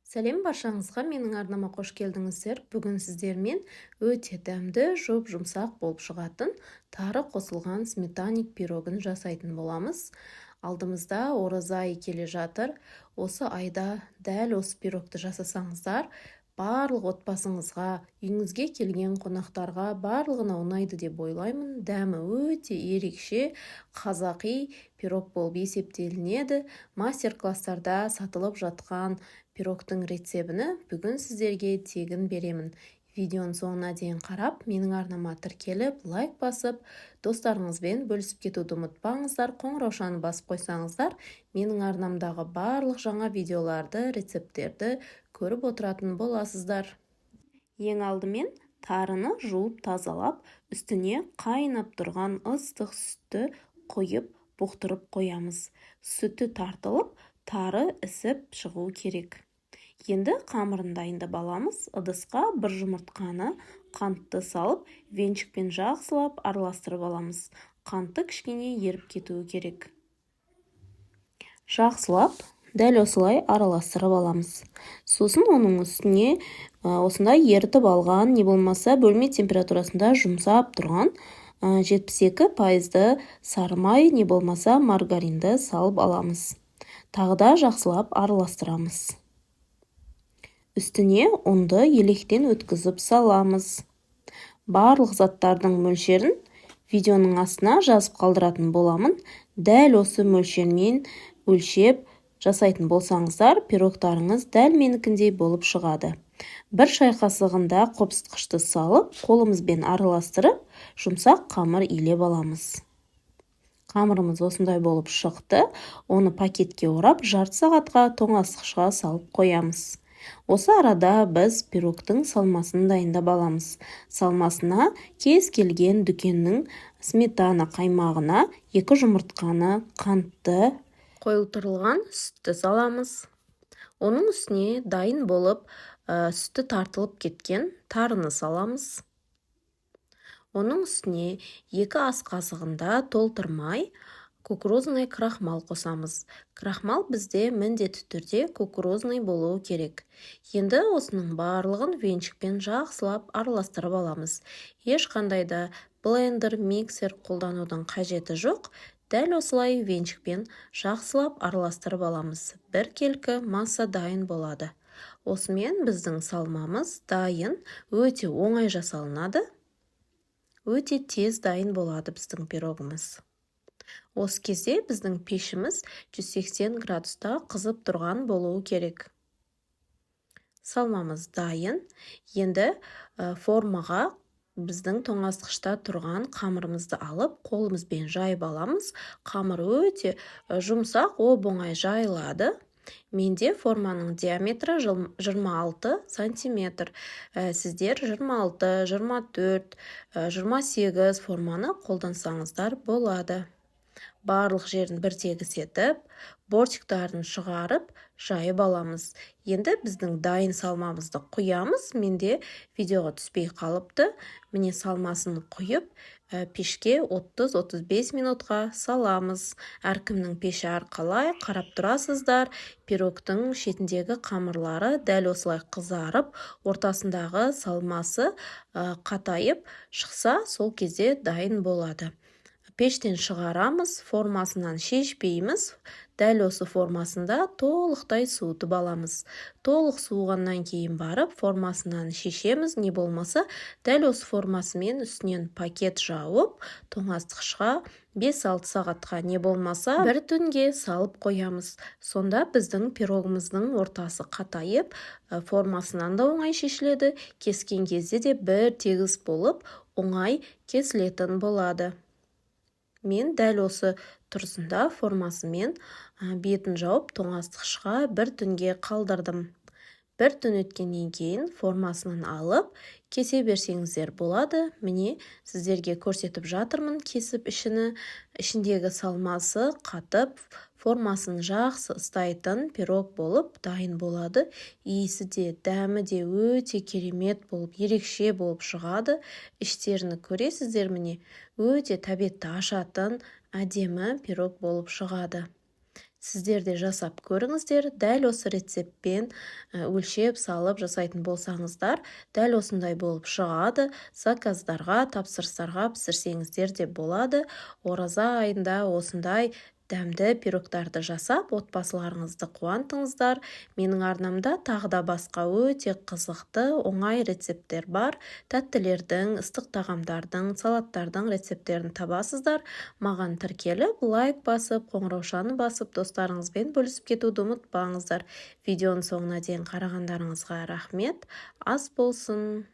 Сәлем баршаңызға, менің арнама қош келдіңіздер. Бүгін сіздермен өте дәмді, жұмсақ болып шығатын тары қосылған сметаник пирогын жасайтын боламыз. Алдымызда ораза айы келе жатыр. Осы айда дәл осы пирогты жасасаңыздар, барлық отбасыңызға, үйіңізге келген қонақтарға барлығына ұнайды деп ойлаймын. Дәмі өте ерекше, қазақи пирог болып есептелінеді. Мастер-класстарда сатылып жатқан пирогтың рецебіні бүгін сіздерге тегін беремін. Видеоның соңына дейін қарап, менің арнама тіркеліп, лайк басып, достарыңызбен бөлісіп кетуді ұмытпаңыздар. Қоңыраушаны басып қойсаңыздар, менің арнамдағы барлық жаңа видеоларды, рецепттерді көріп отыратын боласыздар. Ең алдымен тарыны жуып тазалап, үстіне қайнап тұрған ыстық сүтті қойып бұқтырып қоямыз. Сүті тартылып, тары ісіп шығу керек. Енді қамырын дайындап аламыз. Ыдысқа бір жұмыртқаны қантты салып, венчикпен жақсылап араластырып аламыз. Қанты кішкене еріп кетуі керек. Жақсылап, дәл осылай араластырып аламыз. Сосын оның үстіне осындай ерітіп алған, не болмаса бөлме температурасында жұмсап тұрған 72% сары май, не болмаса маргаринді салып аламыз. Тағы да жақсылап араластырамыз. Үстіне ұнды електен өткізіп саламыз. Барлық заттардың мөлшерін видеоның астына жазып қалдыратын боламын. Дәл осы мөлшермен өлшеп жасайтын болсаңыздар, пирогтарыңыз дәл менікіндей болып шығады. Бір шай қасығында қопсытқышты салып, қолымызбен араластырып, жұмсақ қамыр илеп аламыз. Қамырымыз осындай болып шықты. Оны пакетке орап, жарты сағатқа тоңазытқышқа салып қоямыз. Осы арада біз пирогтың салмасын дайындап аламыз. Салмасына кез келген дүкеннің сметана қаймағына 2 жұмыртқаны, қантты, қойылтырылған сүтті саламыз. Оның үстіне дайын болып, сүті тартылып кеткен тарыны саламыз. Оның үстіне 2 ас қасығында толтырмай кукурузный крахмал қосамыз. Крахмал бізде міндетті түрде кукурузный болуы керек. Енді осының барлығын венчикпен жақсылап араластырып аламыз. Ешқандай да блендер, миксер қолданудың қажеті жоқ. Дәл осылай венчикпен жақсылап араластырып аламыз. Бір келкі масса дайын болады. Осымен біздің салмамыз дайын, өте оңай жасалынады. Өте тез дайын болады біздің пирогымыз. Осы кезде біздің пешіміз 180 градуста қызып тұрған болуы керек. Салмамыз дайын. Енді формаға біздің тоңазытқышта тұрған қамырымызды алып, қолымызбен жайып аламыз. Қамыр өте жұмсақ, оп-оңай жайылады. Менде форманың диаметрі 26 сантиметр. Сіздер 26, 24, 28 форманы қолдансаңыздар болады. Барлық жерін бір тегіс етіп, бортиктарын шығарып, жайып аламыз. Енді біздің дайын салмамызды құямыз. Менде видеоға түспей қалыпты. Міне салмасын құйып, пешке 30-35 минутқа саламыз. Әркімнің пеші әрқалай қарап тұрасыздар. Пирогтың шетіндегі қамырлары дәл осылай қызарып, ортасындағы салмасы қатайып шықса, сол кезде дайын болады. Пештен шығарамыз, формасынан шешпейміз. Дәл осы формасында толықтай суытып аламыз. Толық суығаннан кейін барып, формасынан шешеміз, не болмаса, дәл осы формасымен үстінен пакет жауып, тоңазытқышқа 5-6 сағатқа, не болмаса, бір түнге салып қоямыз. Сонда біздің пирогымыздың ортасы қатайып, формасынан да оңай шешіледі. Кескен кезде де бір тегіс болып, оңай кесілетін болады. Мен дәл осы тұрсында формасымен бетін жауып, тоңазытқышқа бір түнге қалдырдым. Бір түн өткеннен кейін формасынан алып, кесе берсеңіздер болады. Міне, сіздерге көрсетіп жатырмын, кесіп ішіндегі салмасы қатып, формасын жақсы ұстайтын пирог болып дайын болады. Иісі де, дәмі де өте керемет болып, ерекше болып шығады. Іштеріні көресіздер, міне, өте тәбетті ашатын әдемі пирог болып шығады. Сіздер де жасап көріңіздер. Дәл осы рецептпен өлшеп салып жасайтын болсаңыздар, дәл осындай болып шығады. Заказдарға, тапсырыстарға пісірсеңіздер де болады. Ораза айында осындай дәмді пирогтарды жасап, отбасыларыңызды қуантыңыздар. Менің арнамда тағы да басқа өте қызықты, оңай рецепттер бар. Тәттілердің, ыстық тағамдардың, салаттардың рецепттерін табасыздар. Маған тіркеліп, лайк басып, қоңыраушаны басып, достарыңызбен бөлісіп кетуді ұмытпаңыздар. Видеоның соңына дейін қарағандарыңызға рахмет. Ас болсын!